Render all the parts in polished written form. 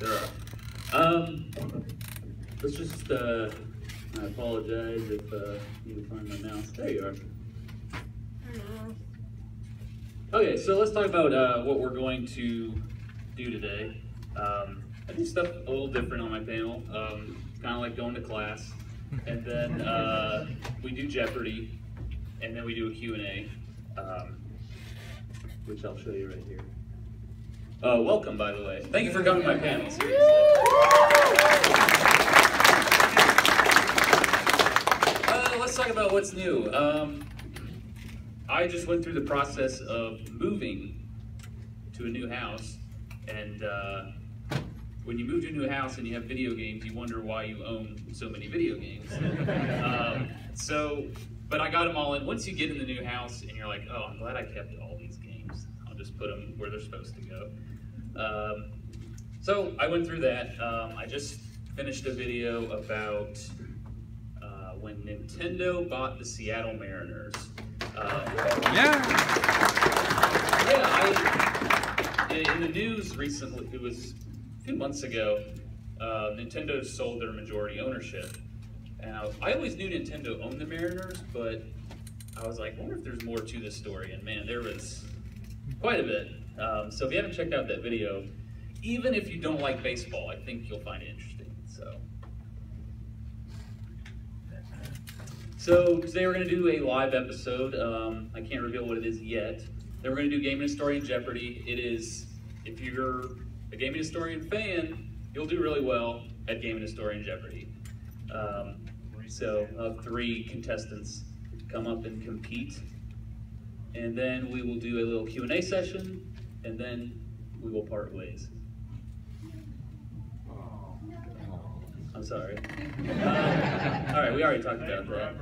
There are. Let's just, I apologize if you can find my mouse. There you are. Okay, so let's talk about what we're going to do today. I do stuff a little different on my panel, kind of like going to class. And then we do Jeopardy, and then we do a Q&A, which I'll show you right here. Welcome, by the way. Thank you for coming to my panel, seriously. Let's talk about what's new. I just went through the process of moving to a new house, and when you move to a new house and you have video games, you wonder why you own so many video games. But I got them all in. Once you get in the new house and you're like, oh, I'm glad I kept all these games. I'll just put them where they're supposed to go. So I went through that. I just finished a video about when Nintendo bought the Seattle Mariners. In the news recently, it was a few months ago, Nintendo sold their majority ownership. And I always knew Nintendo owned the Mariners, but I was like, I wonder if there's more to this story. And man, there was quite a bit. So if you haven't checked out that video, even if you don't like baseball, I think you'll find it interesting. So today we're going to do a live episode. I can't reveal what it is yet. Then we're going to do Game and Historian Jeopardy. It is, if you're a Game and Historian fan, you'll do really well at Game and Historian Jeopardy. So I'll have 3 contestants come up and compete. And then we will do a little Q&A session, and then we will part ways. I'm sorry. All right, we already talked about that.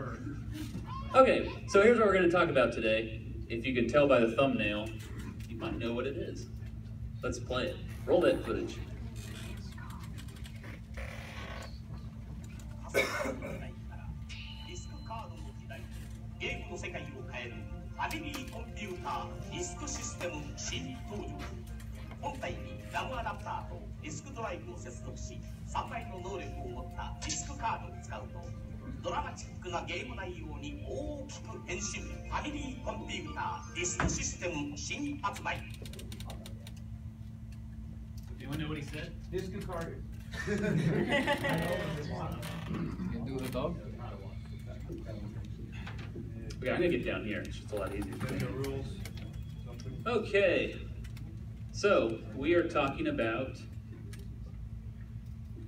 Okay, so here's what we're going to talk about today. If you can tell by the thumbnail, you might know what it is. Let's play it. Roll that footage. Anyone know what he said? Discard. You can do the dog? Okay, I'm gonna get down here. It's just a lot easier. Okay, so we are talking about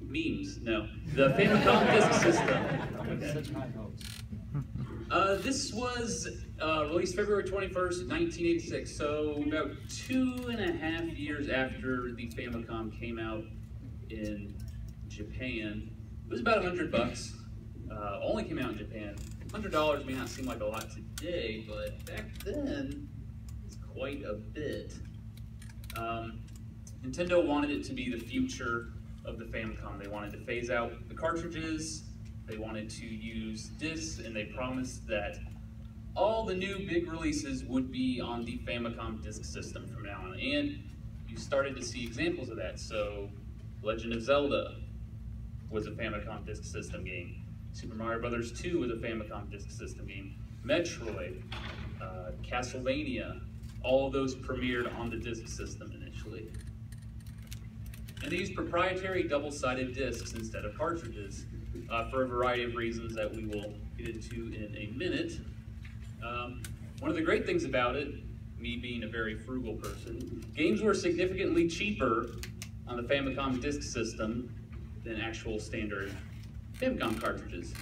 memes. No, the Famicom disk system. Okay. This was released February 21st, 1986. So about 2.5 years after the Famicom came out in Japan. It was about $100. Only came out in Japan. $100 may not seem like a lot today, but back then, it's quite a bit. Nintendo wanted it to be the future of the Famicom. They wanted to phase out the cartridges, they wanted to use discs, and they promised that all the new big releases would be on the Famicom disk system from now on. And you started to see examples of that. So Legend of Zelda was a Famicom disk system game. Super Mario Bros. 2 was a Famicom disk system game. Metroid, Castlevania, all of those premiered on the disk system initially. And they used proprietary double-sided discs instead of cartridges for a variety of reasons that we will get into in a minute. One of the great things about it, me being a very frugal person, games were significantly cheaper on the Famicom disk system than actual standard Famicom cartridges.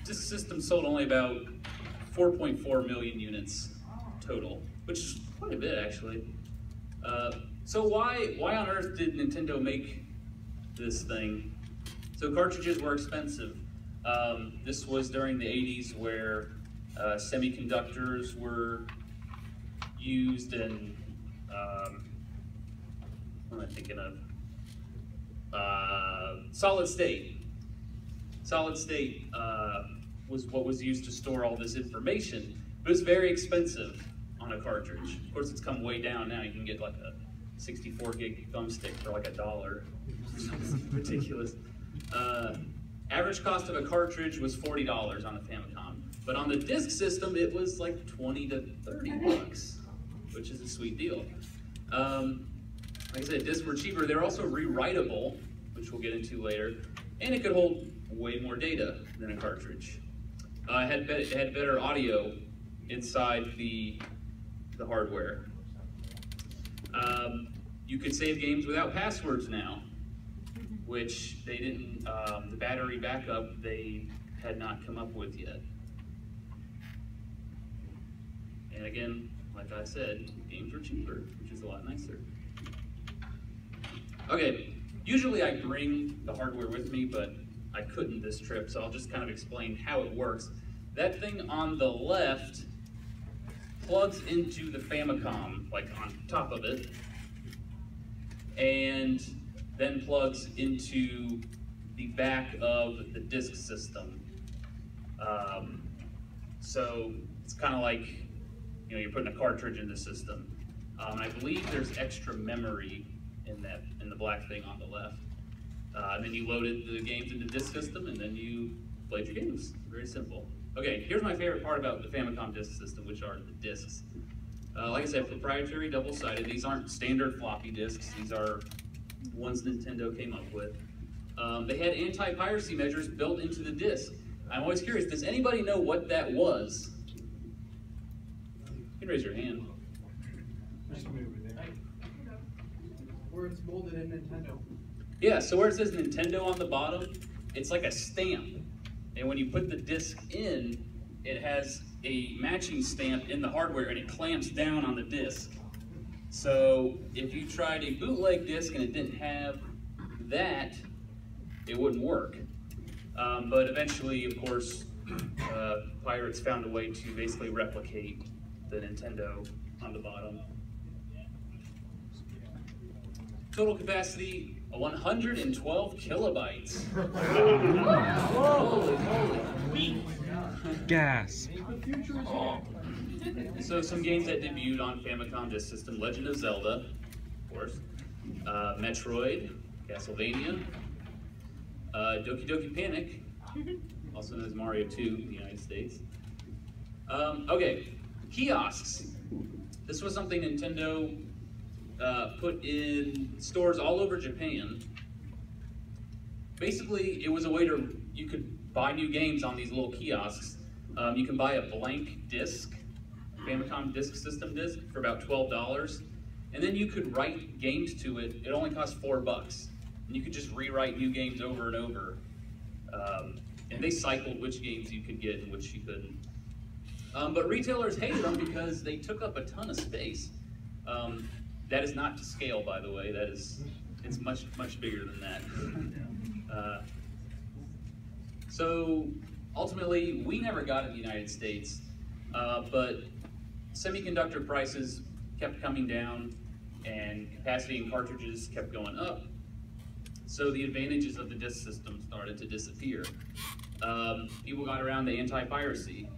Disk system sold only about 4.4 million units total, which is quite a bit actually. So why on earth did Nintendo make this thing? So cartridges were expensive. This was during the 80s where semiconductors were used, and what am I thinking of? Solid state. Solid state was what was used to store all this information, but it's very expensive on a cartridge. Of course, it's come way down now. You can get like a 64 gig thumbstick for like $1. Ridiculous. Average cost of a cartridge was $40 on the Famicom, but on the disk system it was like 20 to 30 bucks, which is a sweet deal. Like I said, discs were cheaper. They're also rewritable, which we'll get into later, and it could hold way more data than a cartridge. It had better audio inside the hardware. You could save games without passwords now, which they didn't, the battery backup they had not come up with yet. And again, like I said, games were cheaper, which is a lot nicer. Okay, usually I bring the hardware with me, but I couldn't this trip, so I'll just kind of explain how it works. That thing on the left plugs into the Famicom, like on top of it, and then plugs into the back of the disk system. So it's kind of like, you know, you're putting a cartridge in the system. I believe there's extra memory in the black thing on the left. And then you loaded the games into the disk system, and then you played your games. Very simple. Okay, here's my favorite part about the Famicom disk system, which are the discs. Like I said, proprietary, double-sided. These aren't standard floppy disks. These are ones Nintendo came up with. They had anti-piracy measures built into the disc. I'm always curious, does anybody know what that was? You can raise your hand. Where it's molded in Nintendo. Yeah, so where it says Nintendo on the bottom, it's like a stamp. And when you put the disc in, it has a matching stamp in the hardware and it clamps down on the disc. So if you tried a bootleg disc and it didn't have that, it wouldn't work. But eventually, of course, pirates found a way to basically replicate the Nintendo on the bottom. Total capacity, 112 kilobytes. Holy moly. Gas. So some games that debuted on Famicom Disk System: Legend of Zelda, of course, Metroid, Castlevania, Doki Doki Panic, also known as Mario 2 in the United States. Okay, kiosks. This was something Nintendo put in stores all over Japan. Basically, it was a way you could buy new games on these little kiosks. You can buy a blank disc, Famicom Disk System disc, for about $12. And then you could write games to it. It only cost $4. And you could just rewrite new games over and over. And they cycled which games you could get and which you couldn't. But retailers hated them because they took up a ton of space. That is not to scale, by the way. It's much, much bigger than that. So ultimately, we never got it in the United States, but semiconductor prices kept coming down and capacity in cartridges kept going up. So the advantages of the disk system started to disappear. People got around the anti-piracy.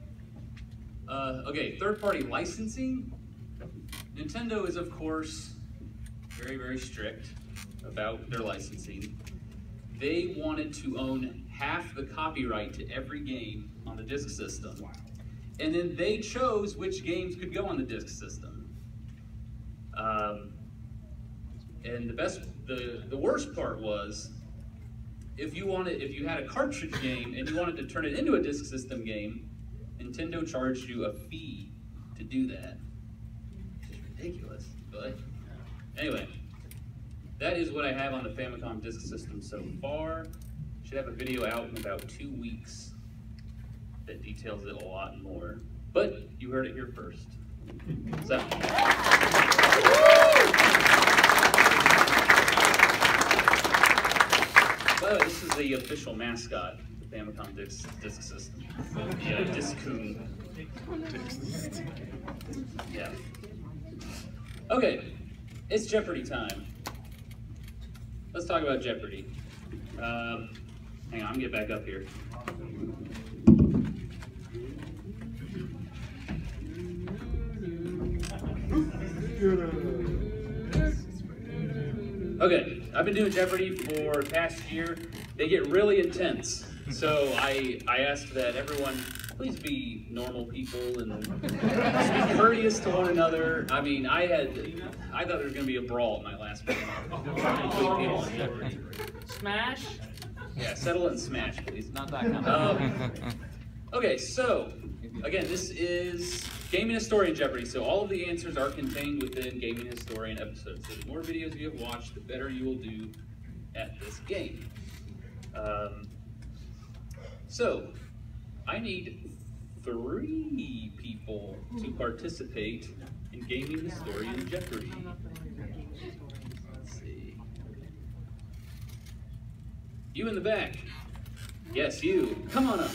Okay, third-party licensing. Nintendo is, of course, very, very strict about their licensing. They wanted to own half the copyright to every game on the disk system. And then they chose which games could go on the disk system. And the worst part was, if you had a cartridge game and you wanted to turn it into a disk system game, Nintendo charged you a fee to do that. It's ridiculous, but anyway, that is what I have on the Famicom Disk System so far. Should have a video out in about 2 weeks that details it a lot more. But you heard it here first. So. Oh, this is the official mascot of the Famicom Disk System. The Discoon. Yeah. Okay, it's Jeopardy time. Let's talk about Jeopardy. Hang on, I'm gonna get back up here. Okay, I've been doing Jeopardy for the past year. They get really intense. So I asked that everyone please be normal people and be courteous to one another. I mean, I thought there was going to be a brawl in my last game. Smash? Yeah, settle it and smash, please. Not that kind of Okay, so, again, this is Gaming Historian Jeopardy, so all of the answers are contained within Gaming Historian episodes. So the more videos you have watched, the better you will do at this game. So, I need 3 people to participate in Gaming Historian Jeopardy. Let's see. You in the back. Yes, you. Come on up.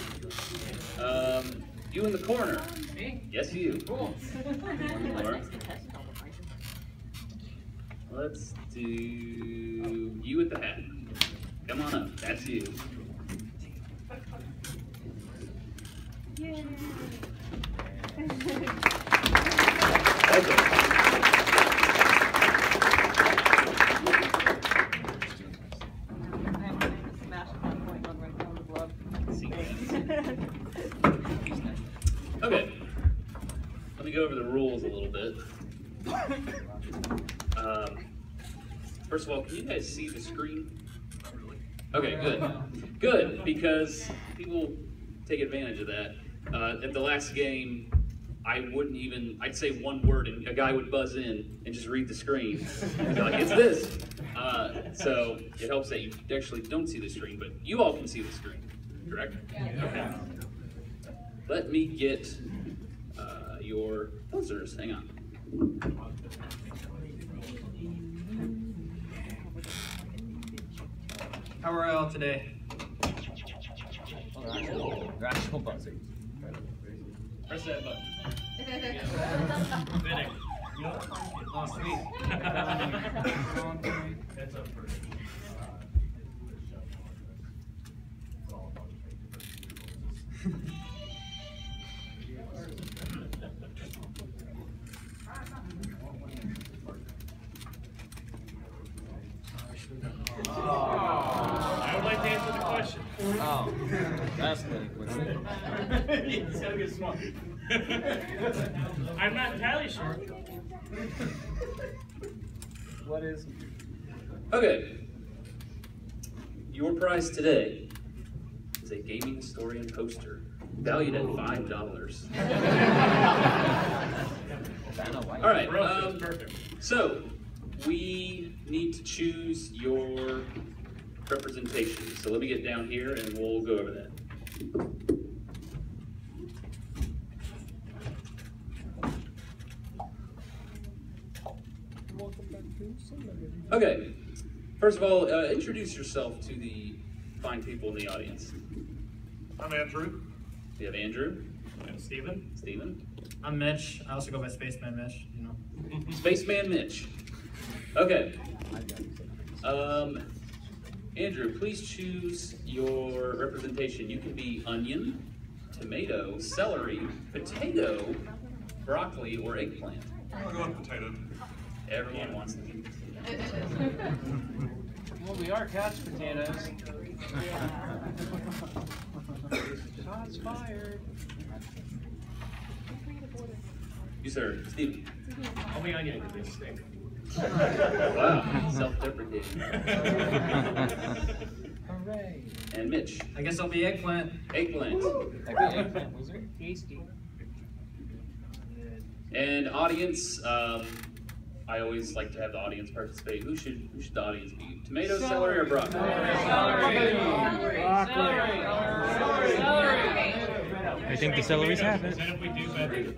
You in the corner. Me? Yes, you. Cool. One more. Let's do you with the hat. Come on up. That's you. Yay. Okay. Okay, let me go over the rules a little bit. First of all, can you guys see the screen? Okay, good. Good, because people take advantage of that. At the last game, I'd say one word and a guy would buzz in and just read the screen. And be like, it's this. So it helps that you actually don't see the screen, but you all can see the screen, correct? Yeah. Okay. Let me get your buzzers. Hang on. How are all today? Actual buzzing. Press that button. Oh, sweet. That's up first. I would like to answer the question. Oh, that's good. It's gotta get small. I'm not entirely sure. What is? Okay. Your prize today is a Gaming Historian poster valued at $5. All right. Perfect. So we need to choose your representation. So let me get down here and we'll go over that. Okay. First of all, introduce yourself to the fine people in the audience. I'm Andrew. We have Andrew. And Steven. Steven. I'm Mitch. I also go by Spaceman Mitch, you know. Spaceman Mitch. Okay. Andrew, please choose your representation. You can be onion, tomato, celery, potato, broccoli, or eggplant. I'll go with potato. Everyone wants to be potato. Well, we are couch potatoes. Shots fired. You, sir. Steven. I'll be onion because they stink. Wow. Self-deprecating. Hooray. And Mitch. I guess I'll be eggplant. Eggplant. Eggplant wizard? Tasty. And audience, I always like to have the audience participate. Who should the audience be? Tomato, celery, or broccoli? I think the celery's half it. And if we do better,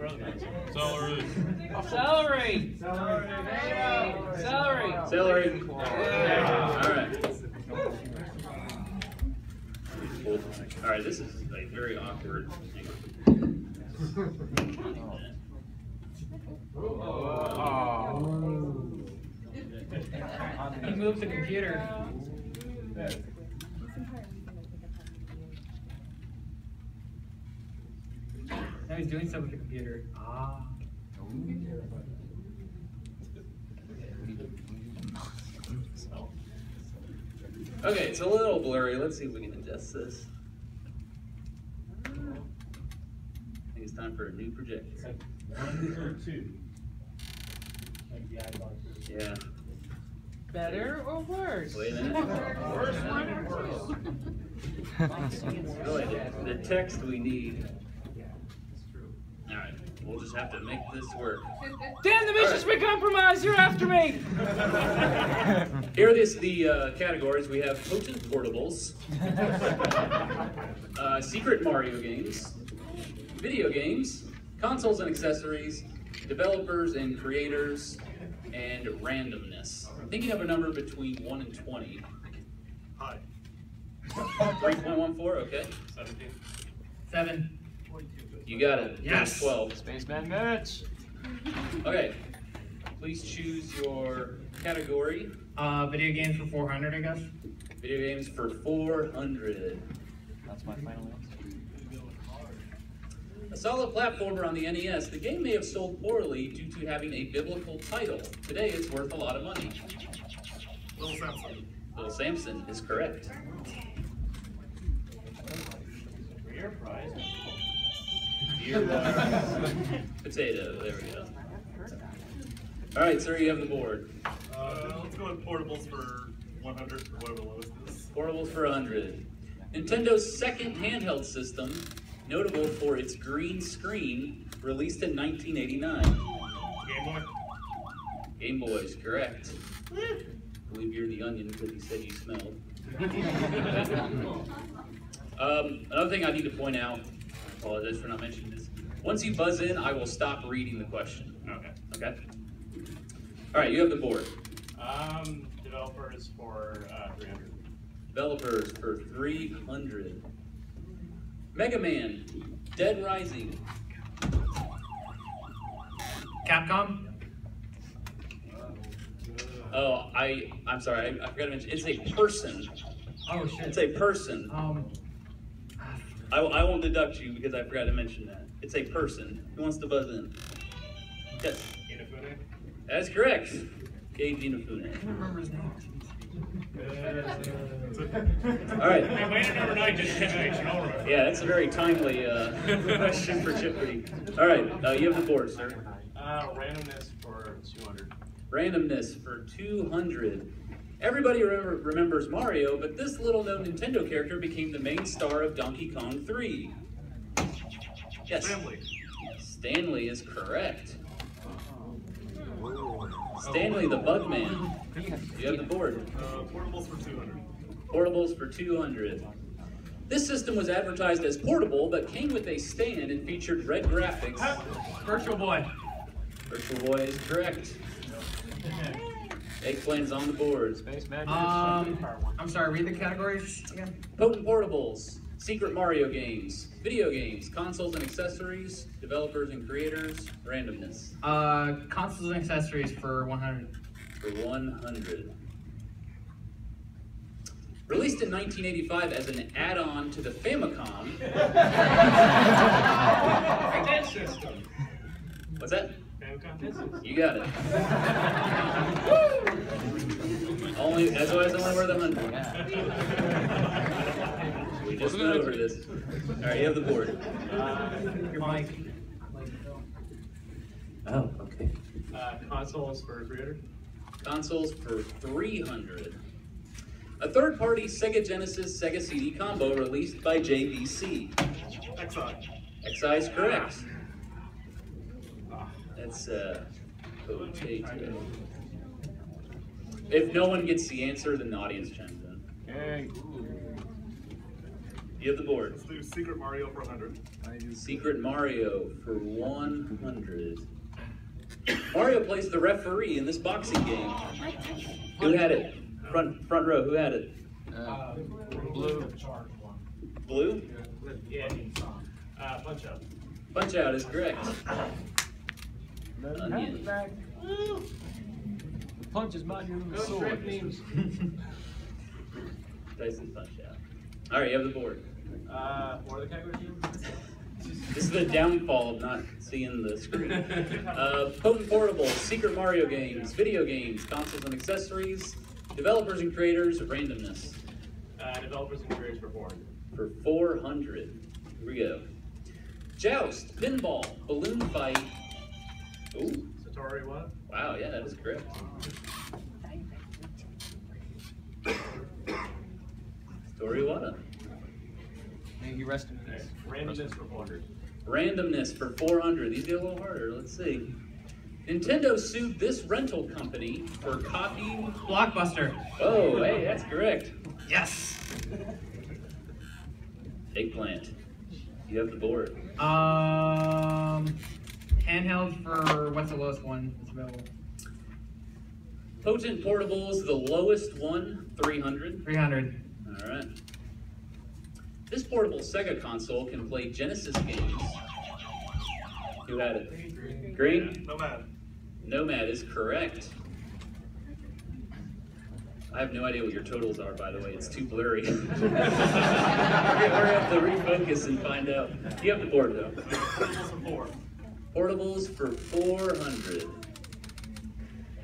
celery. Celery! Celery! Celery. All right. Cool. All right, this is like very awkward. Hang He moved the computer. Now he's doing stuff with the computer. Ah. Okay, it's a little blurry. Let's see if we can adjust this. I think it's time for a new projector. 1 or 2. Yeah. Better or worse? Wait a minute. Worse one or worse? Really, the text we need. All right, we'll just have to make this work. Damn the mission's been compromised. You're after me. Here are the categories. We have potent portables, secret Mario games, video games, consoles and accessories, developers and creators, and randomness. Thinking of a number between 1 and 20. Hi. 3.14, okay. 17. 7. You got it. Yes. 12. Spaceman Mitch. Okay. Please choose your category. Video games for 400, I guess. Video games for 400. That's my final answer. A solid platformer on the NES, the game may have sold poorly due to having a biblical title. Today it's worth a lot of money. Little Samson. Little Samson is correct. For your prize. Potato, there we go. All right, sir, you have the board. Let's go with portables for 100 or whatever the lowest is. Portables for 100. Nintendo second handheld system, notable for its green screen, released in 1989. Game Boy. Game Boy is correct. I believe you're the onion because you said you smelled. Another thing I need to point out, I apologize for not mentioning this. Once you buzz in, I will stop reading the question. Okay. Okay? All right, you have the board. Developers for 300. Developers for 300. Mega Man, Dead Rising. Capcom. Oh, I'm sorry, I forgot to mention, it's a person. Oh shit. It's a person. I won't deduct you because I forgot to mention that. It's a person. Who wants to buzz in? Yes. Inafune. That's correct. Keiji Inafune. I don't remember his name. All right. Hey, my number 9 just hit me. I'll remember. Yeah, that's a very timely question for Chippy. All right, you have the board, sir. Randomness for 200. Randomness for 200. Everybody remembers Mario, but this little-known Nintendo character became the main star of Donkey Kong 3. Yes. Stanley. Stanley is correct. Stanley the Bugman. You have the board. Portables for 200. Portables for 200. This system was advertised as portable, but came with a stand and featured red graphics. Virtual Boy. Virtual Boy is correct. Eggplant is on the board. Spaceman Mitch. I'm sorry, read the categories again. Potent portables, secret Mario games, video games, consoles and accessories, developers and creators, randomness. Consoles and accessories for 100. For 100. Released in 1985 as an add-on to the Famicom. That system. What's that? Famicom. You got it. That's why it's only worth 100. We just went over this. All right, you have the board. Your mic. Oh, okay. Consoles for 300. Consoles for 300. A third-party Sega Genesis Sega CD combo released by JVC. XI. XI is correct. That's potato. If no one gets the answer, then the audience chimes in. Hey. You have the board. Let's do Secret Mario for 100. Secret Mario for 100. Mario plays the referee in this boxing game. Who had it? Front row, who had it? Blue. Blue? Yeah. Punch Out. Punch Out is correct. Onion. The punch is mightier than the sword. Tyson Punch Out. All right, you have the board. What are the categories? This is the downfall of not seeing the screen. Potent portables, secret Mario games, video games, consoles and accessories, developers and creators, randomness. Developers and creators for 400. For 400. Here we go. Joust, pinball, balloon fight. Ooh. Satori what? Wow, yeah, that is correct. Storiwata. May he rest in peace. Randomness for 400. Randomness for 400. These get a little harder. Let's see. Nintendo sued this rental company for copying. Blockbuster. Oh, hey, that's correct. Yes. Eggplant. You have the board. Handheld for what's the lowest one that's available? Potent Portables, the lowest one, 300. 300. All right. This portable Sega console can play Genesis games. Who had it? Green? Nomad. Nomad is correct. I have no idea what your totals are, by the way. It's too blurry. We're going to have to refocus and find out. You have the board, though. Portables for 4. Portables for 400.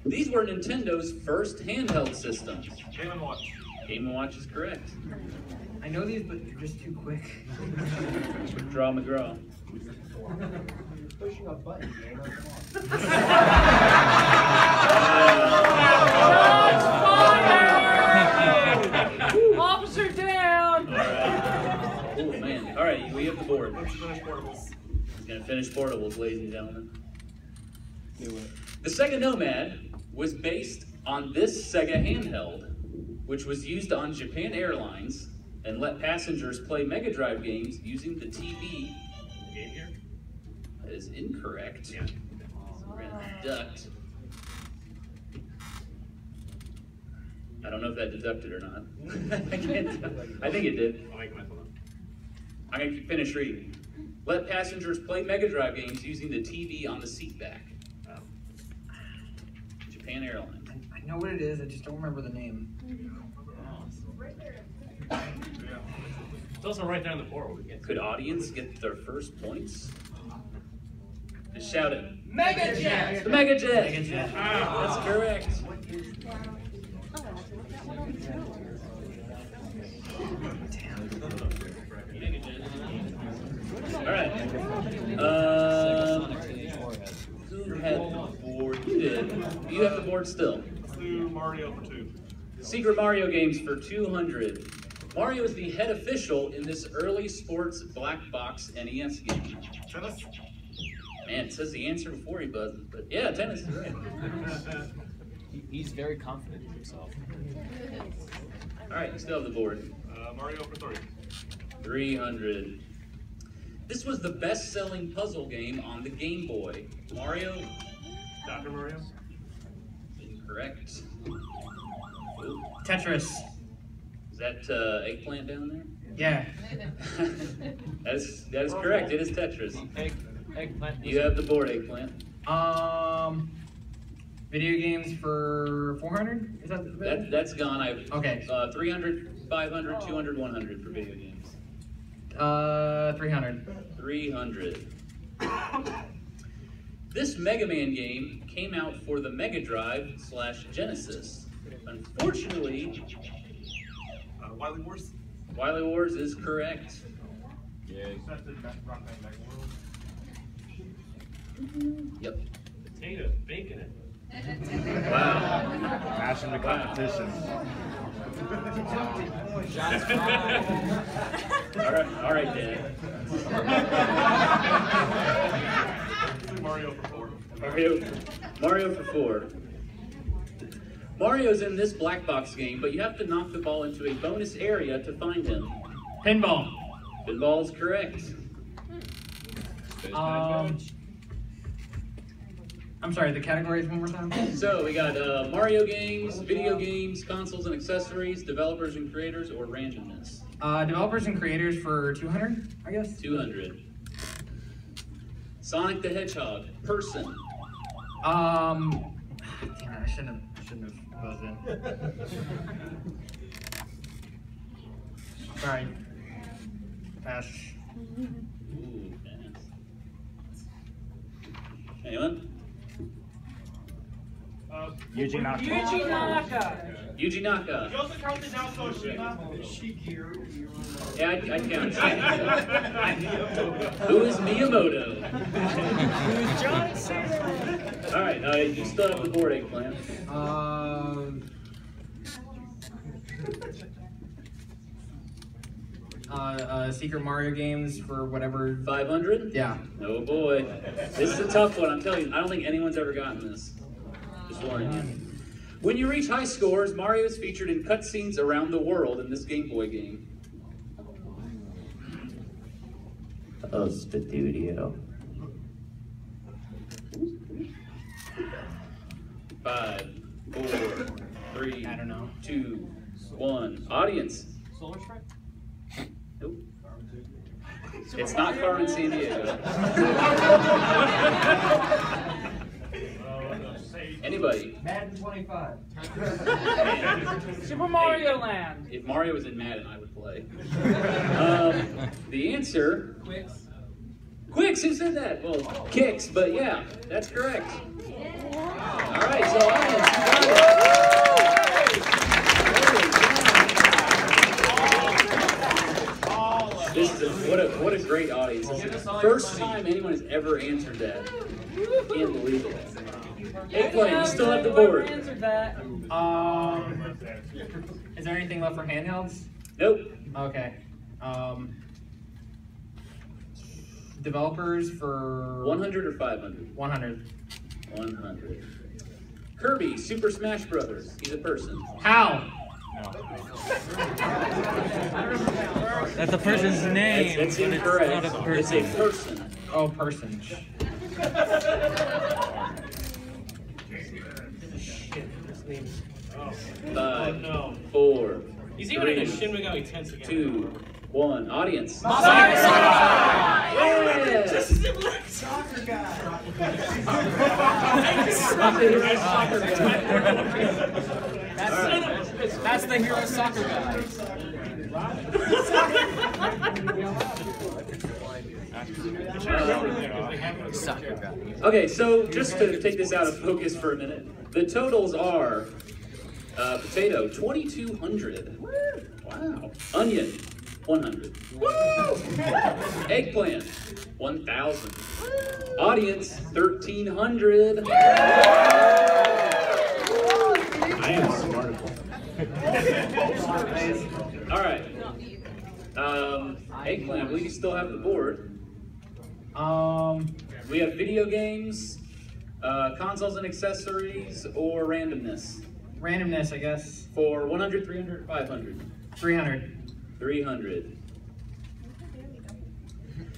These were Nintendo's first handheld systems. Game & Watch. Game & Watch is correct. I know these, but they're just too quick. Draw McGraw. Pushing a button, gamer. Officer down! Alright. Oh man. Alright, we have the board. Let's finish Portables. He's gonna finish Portables, ladies and gentlemen. The Sega Nomad was based on this Sega handheld, which was used on Japan Airlines and let passengers play Mega Drive games using the TV. Game here? That is incorrect. Yeah. We're gonna deduct. I don't know if that deducted or not. I can't tell. I think it did. I'll make myself up. I'm gonna finish reading. Let passengers play Mega Drive games using the TV on the seat back. Oh. Japan Airlines. I know what it is, I just don't remember the name. Yeah. It's also right there on the board. We can't Could audience get their first points? Just shout it. Mega Jet! The Mega Jet! Mega Jet. That's correct. Alright. Who had the board? You did. You have the board still. Let's do Mario for 2. Secret Mario games for 200. Mario is the head official in this early sports black box NES game. Tennis? Man, it says the answer before he buzzes, but yeah, tennis is right. He's very confident in himself. Alright, you still have the board. Mario for 3. 300. This was the best-selling puzzle game on the Game Boy. Mario? Dr. Mario? Incorrect. Ooh. Tetris. Is that eggplant down there? Yeah. that is correct. It is Tetris. Eggplant. You have the board, eggplant. Video games for 400? Is that That's gone. I've okay. 300, 500, 200, 100 for video games. 300. 300. This Mega Man game came out for the Mega Drive / Genesis. Unfortunately, Wily Wars? Wily Wars is correct. Yeah. Yep. Potato, bacon it. Wow. Passion to competition. All right, Dan. Let's do Mario for 4. Mario for 4. Mario's in this black box game, but you have to knock the ball into a bonus area to find him. Pinball. Pinball is correct. I'm sorry, the categories one more time? So we got Mario games, video games, consoles and accessories, developers and creators, or randomness. Developers and creators for 200, I guess? 200. Sonic the Hedgehog, person. Damn it, I shouldn't have buzzed in. Sorry. Pass. Ooh, pass. Anyone? Yuji Naka. Yuji Naka. Yuji Naka. You also counted Naoto Oshima. Yeah, I count. Who is Miyamoto? Who's John Cena? All right, you still have the board, Eggplant. Secret Mario games for whatever. 500? Yeah. Oh boy. This is a tough one, I'm telling you. I don't think anyone's ever gotten this. Just warning you. When you reach high scores, Mario is featured in cutscenes around the world in this Game Boy game. Studio. 5, 4, 3, I don't know. 2, 1. Audience. Solar Strike? Nope. It's not Carmen Sandiego. Anybody? Madden 25. Super Mario Land. If Mario was in Madden, I would play. The answer... Quicks. Quicks, who said that? Well, Kicks, but yeah, that's correct. All right, so audience, you got it. This is what a great audience. This is the first time anyone has ever answered that. Can't believe it. Eggplant, you still have the board. Answered that. Is there anything left for handhelds? Nope. Okay. Developers for 100 or 500? 100. 100. Kirby, Super Smash Brothers. He's a person. How? That's a person's name. That's but incorrect. It's not a It's person. a person. Oh, person. Five, no. 4, He's even in a 3, Shin Megami Tensei game. 2, 1. Audience. Soccer guy. That's the hero soccer guy. Soccer guy. Okay, so just to take this out of focus for a minute, the totals are potato, 2,200. Wow. Onion, 100. Eggplant, 1,000. Audience, 1,300. I am smart. All right. Eggplant, I believe you still have the board. We have video games, consoles and accessories, or randomness. Randomness, I guess. For 100, 300, 500. 300. 300.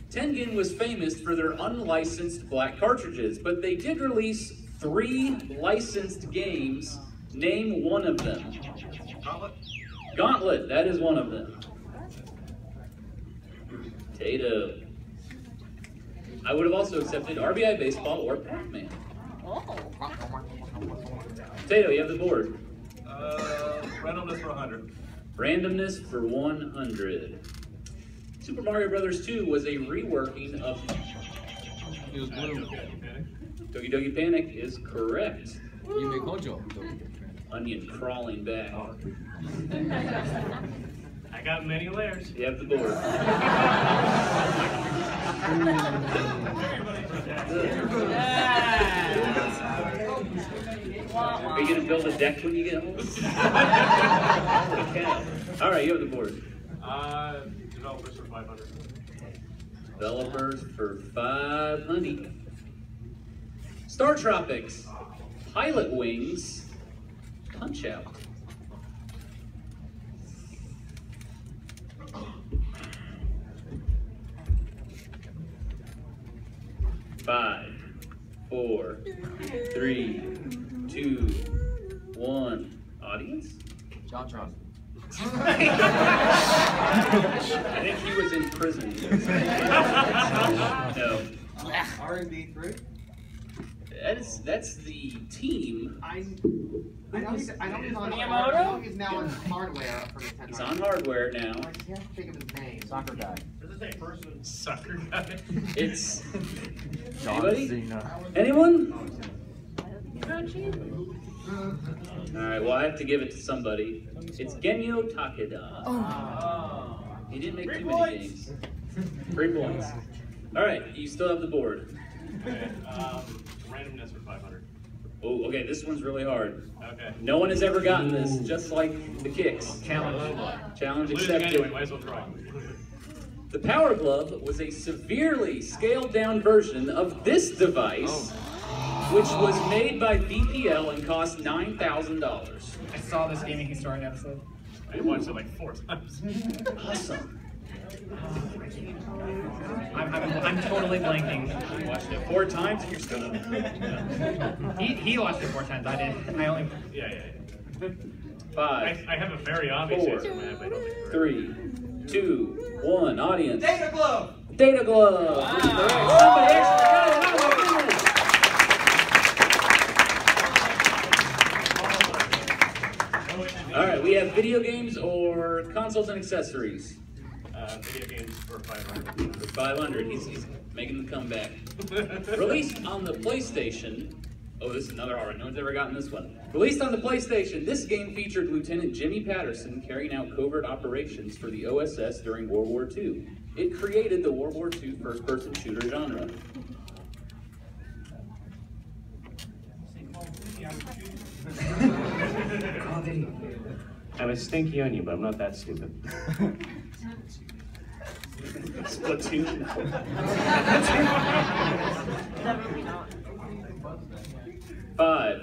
Tengen was famous for their unlicensed black cartridges, but they did release 3 licensed games. Name one of them. Gauntlet, that is one of them. Potato. I would have also accepted RBI Baseball or Pac-Man. Potato, you have the board. Randomness for 100. Randomness for 100. Super Mario Bros. 2 was a reworking of... He was blue. Doki Doki Panic is correct. You make Hojo. Onion crawling back. I got many layers. You have the board. Are you going to build a deck when you get home? Okay. All right, you have the board. Developers for 500. Developers for 500. Star Tropics, Pilot Wings, Punch Out. Five, 4, 3, 2, 1. Audience? John Tron. I think he was in prison. No. R&B 3. That's the team. I know he's on Miyamoto? he's now on hardware for Nintendo. He's on hardware now. I can't think of his name. Soccer guy. Does it say person? Sucker guy. It's John anybody? Cena. Anyone? Alright, well, I have to give it to somebody. It's Genyo Takeda. He didn't make too many games. 3 points. Alright, you still have the board. Okay, randomness for 500. Oh, okay, this one's really hard. Okay. No one has ever gotten this, just like the kicks. Challenge. Challenge Losing accepted. anyway, might as well try. The Power Glove was a severely scaled down version of this device, which was made by BPL and cost $9,000. I saw this gaming historian episode. I watched it like 4 times. Awesome. I'm totally blanking. You watched it 4 times and you're still He watched it 4 times. I did. I only. Yeah. 5, I have a very obvious 4, answer, man, but I don't think 3, 2, 1. Audience. Data glove. Data Glove. Wow. Somebody actually got it. Oh my goodness. All right, we have video games or consoles and accessories. video games for 500. For 500, he's making the comeback. Released on the PlayStation. Oh, this is another hard one. No one's ever gotten this one. Released on the PlayStation, this game featured Lieutenant Jimmy Patterson carrying out covert operations for the OSS during World War II. It created the World War II first-person shooter genre. I'm a stinky onion, but I'm not that stupid. Splatoon. 5,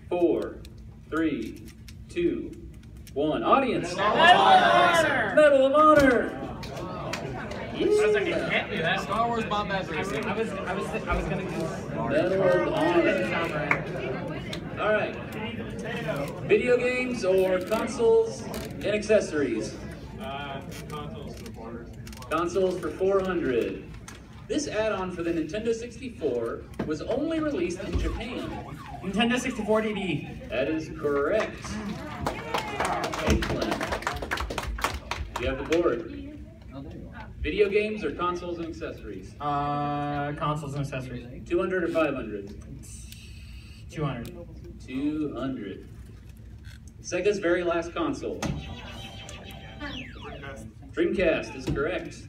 4, 3, 2, 1. Audience. Medal of Honor. Medal of Honor. I was like, it can't be that. Star Wars Bombaz Racing. I was gonna do. Medal of Honor. All right. Video games or consoles and accessories. Consoles for 400. Consoles for 400. This add-on for the Nintendo 64 was only released in Japan. Nintendo 64 DD. That is correct. Excellent. You have the board. Video games or consoles and accessories? Consoles and accessories. 200 or 500? 200. 200. Sega's very last console. Dreamcast is correct.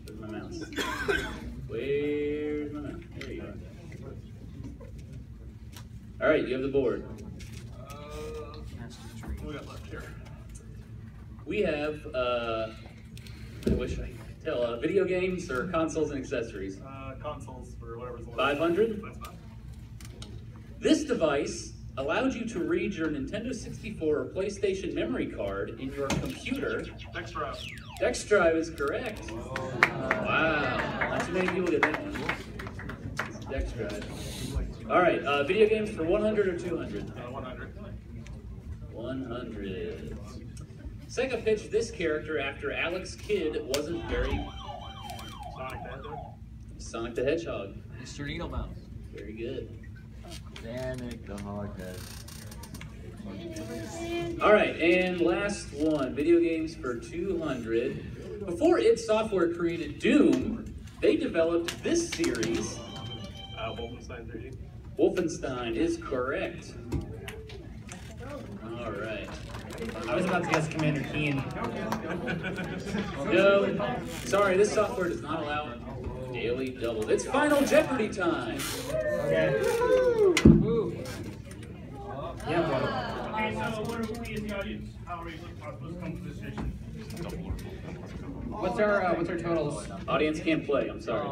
Where's my mouse? Where's my mouse? There you are. All right, you have the board. What we got left here? We have, I wish I could tell, video games or consoles and accessories. Consoles for whatever's left. 500? That's fine. This device allowed you to read your Nintendo 64 or PlayStation memory card in your computer. Next round. Dex drive is correct. Wow, not too many people get that one. It's Dex drive. All right, video games for 100 or 200? 100. 100. Sega pitched this character after Alex Kidd wasn't very... Sonic the Hedgehog. Sonic the Hedgehog. Mr. Needlemouse. Very good. Danik the Hoghead. All right, and last one, video games for 200. Before id Software created Doom, they developed this series. Wolfenstein 3D. Wolfenstein is correct. All right. I was about to guess Commander Keen. No, sorry, this software does not allow daily doubles. It's Final Jeopardy time. Okay. Yeah, bro. Okay, so what are we in the audience? How are we supposed to come to this station? What's our totals? Audience can't play, I'm sorry.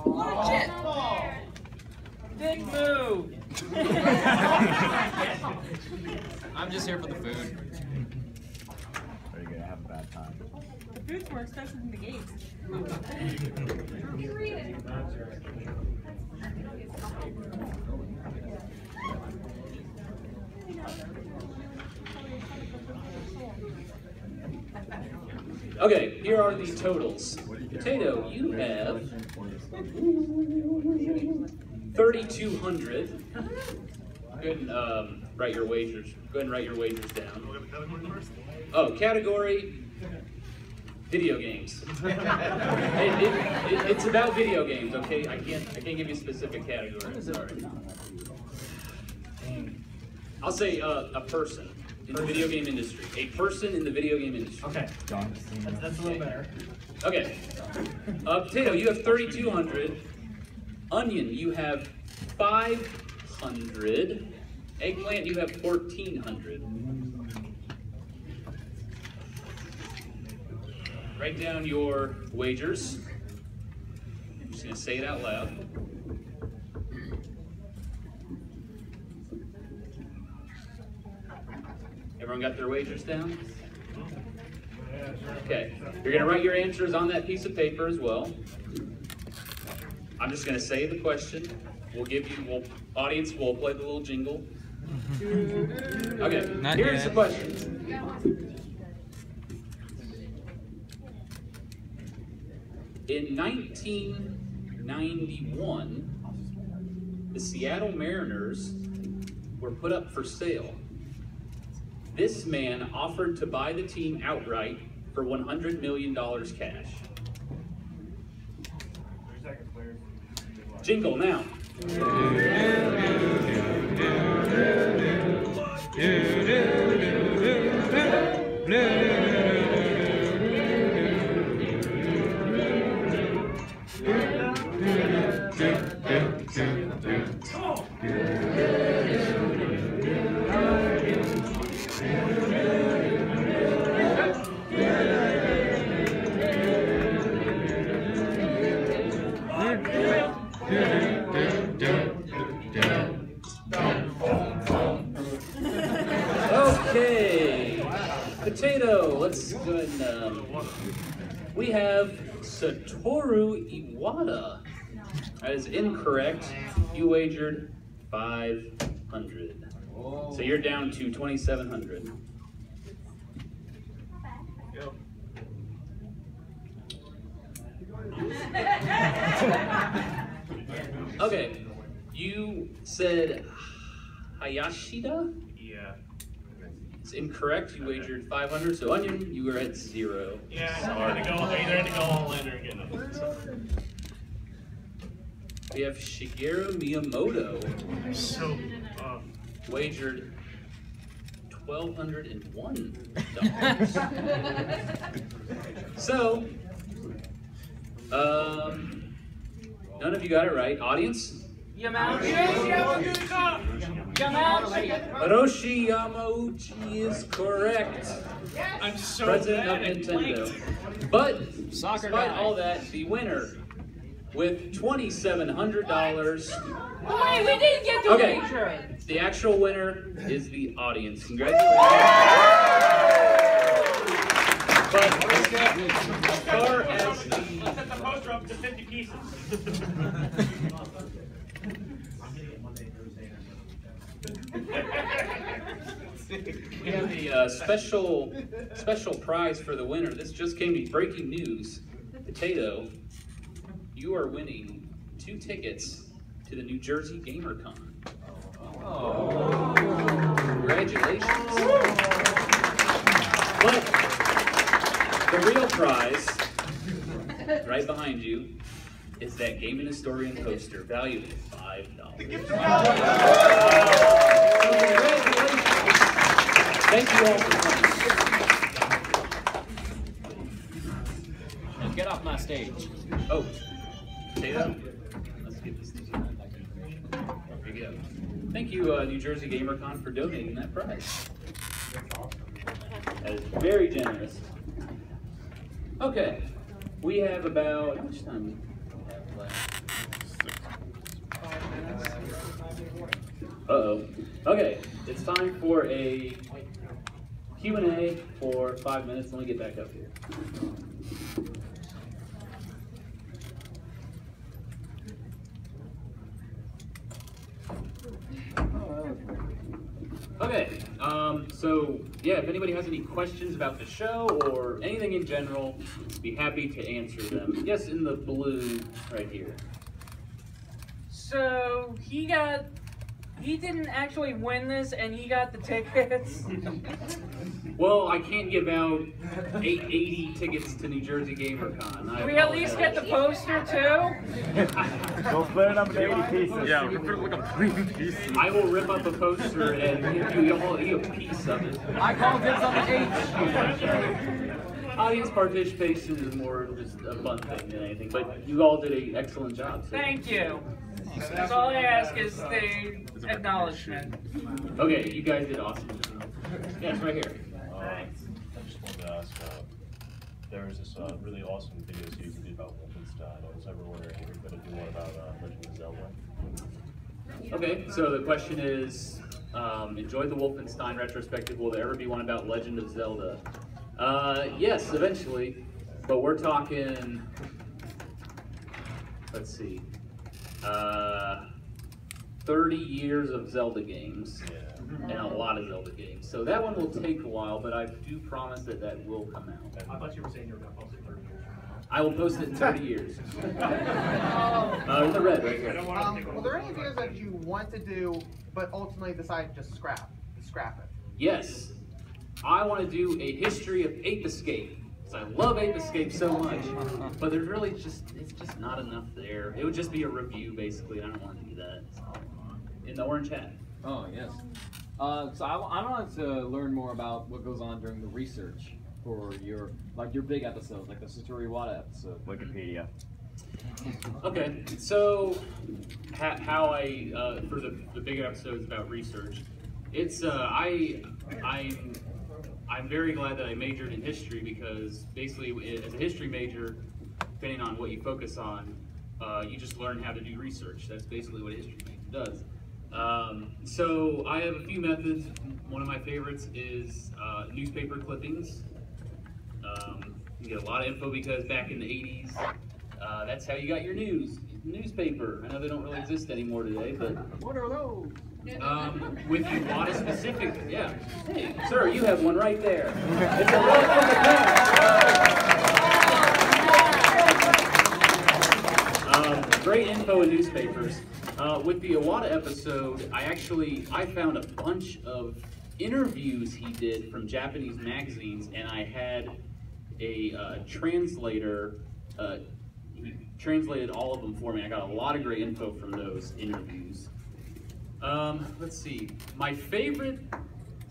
Watch it. Big move. I'm just here for the food. Are you gonna have a bad time? The food's more expensive than the games. Okay, here are the totals. Potato, you have 3,200. Go ahead and write your wagers. Go ahead and write your wagers down. Oh, category video games. It's about video games, okay? I can't give you a specific category. I'm sorry. I'll say a person in the video game industry. A person in the video game industry. Okay. That's a little better. Okay. Potato, you have 3,200. Onion, you have 500. Eggplant, you have 1,400. Write down your wagers. I'm just going to say it out loud. Everyone got their wagers down? Okay. You're going to write your answers on that piece of paper as well. I'm just going to say the question. We'll give you, audience will play the little jingle. Okay, here's the question. In 1991, the Seattle Mariners were put up for sale. This man offered to buy the team outright for $100 million cash. Jingle now. Okay, Potato, let's go ahead and, we have Satoru Iwata. That is incorrect. You wagered 500. So you're down to 2,700. Okay, you said Hayashida? Yeah. It's incorrect. You wagered 500. So Onion, you were at 0. Yeah, it's hard to go. I either had to go all in or get nothing. So. We have Shigeru Miyamoto. So, Wagered $1,201. So, none of you got it right. Audience? Yamauchi. Hiroshi Yamauchi is correct. I'm so President bad of at Nintendo. blanks. But Soccer despite guy. all that, the winner with $2,700. Wait, we didn't get to Okay, wager. the actual winner is the audience. Congratulations. But as far as Let's set the poster up to 50 pieces. we have the special prize for the winner. This just came to breaking news. Potato, you are winning 2 tickets to the New Jersey GamerCon. Oh. Congratulations. But the real prize, right behind you, is that Game and Historian poster valued at $5. Congratulations. Thank you all for coming. Now get off my stage. Oh, Potato, let's get this thing. There you go. Thank you, New Jersey GamerCon, for donating that prize. That is very generous. Okay, we have about, how much time do we have left? Uh-oh. Okay, it's time for a Q&A for 5 minutes. Let me get back up here. Okay, so yeah, if anybody has any questions about the show or anything in general, be happy to answer them. Yes, in the blue right here. So he didn't actually win this, and he got the tickets. Well, I can't give out 80 tickets to New Jersey GamerCon. Can we at least get the poster too? Go split it up into 80 pieces. Yeah, we're gonna look a million pieces. I will rip up a poster and give you all a piece of it. I call dibs on the H. Audience participation is more just a fun thing than anything, but you all did an excellent job. So. Thank you. That's all I ask is the acknowledgement. Okay, you guys did awesome. Yes, right here. I just wanted to ask, there was this really awesome video series you did about Wolfenstein. I was ever wondering if you're going to do one about Legend of Zelda. Okay, so the question is, enjoyed the Wolfenstein retrospective. Will there ever be one about Legend of Zelda? Yes, eventually, but we're talking, let's see, 30 years of Zelda games, and a lot of Zelda games. So that one will take a while, but I do promise that that will come out. I thought you were saying you were going to post it 30 years from now. I will post it in 30 years. In the red right here. Were there any videos that you want to do, but ultimately decided to scrap it? Yes, I want to do a history of Ape Escape. I love Ape Escape so much, but there's really it's just not enough there. It would just be a review basically, and I don't want to do that. In the orange hat. Oh, yes. So I wanted to learn more about what goes on during the research for your big episodes, like the Satoru Iwata episode. Wikipedia. Okay, so how I for the big episodes about research, it's I'm very glad that I majored in history because basically as a history major, depending on what you focus on, you just learn how to do research. That's basically what a history major does. So I have a few methods. One of my favorites is newspaper clippings. You get a lot of info because back in the 80s, that's how you got your news. Newspaper. I know they don't really exist anymore today, but What are those? with Iwata specific, yeah. Hey, sir, you have one right there. It's a run from the pen. Great info in newspapers. With the Iwata episode, I found a bunch of interviews he did from Japanese magazines, and I had a translator. He translated all of them for me. I got a lot of great info from those interviews. Let's see. My favorite,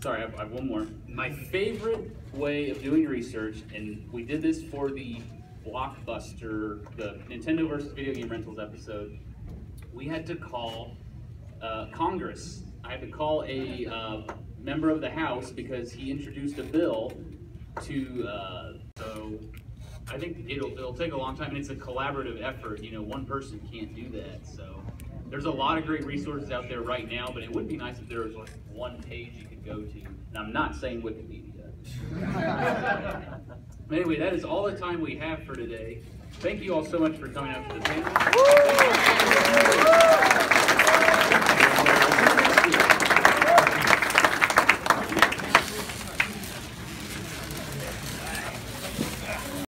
sorry, I have one more. My favorite way of doing research, and we did this for the Blockbuster, the Nintendo versus Video Game Rentals episode, we had to call Congress. I had to call a member of the House because he introduced a bill to, so I think it'll take a long time, and it's a collaborative effort. You know, one person can't do that, so. There's a lot of great resources out there right now, but it would be nice if there was like one page you could go to. And I'm not saying Wikipedia. Anyway, that is all the time we have for today. Thank you all so much for coming out to the table.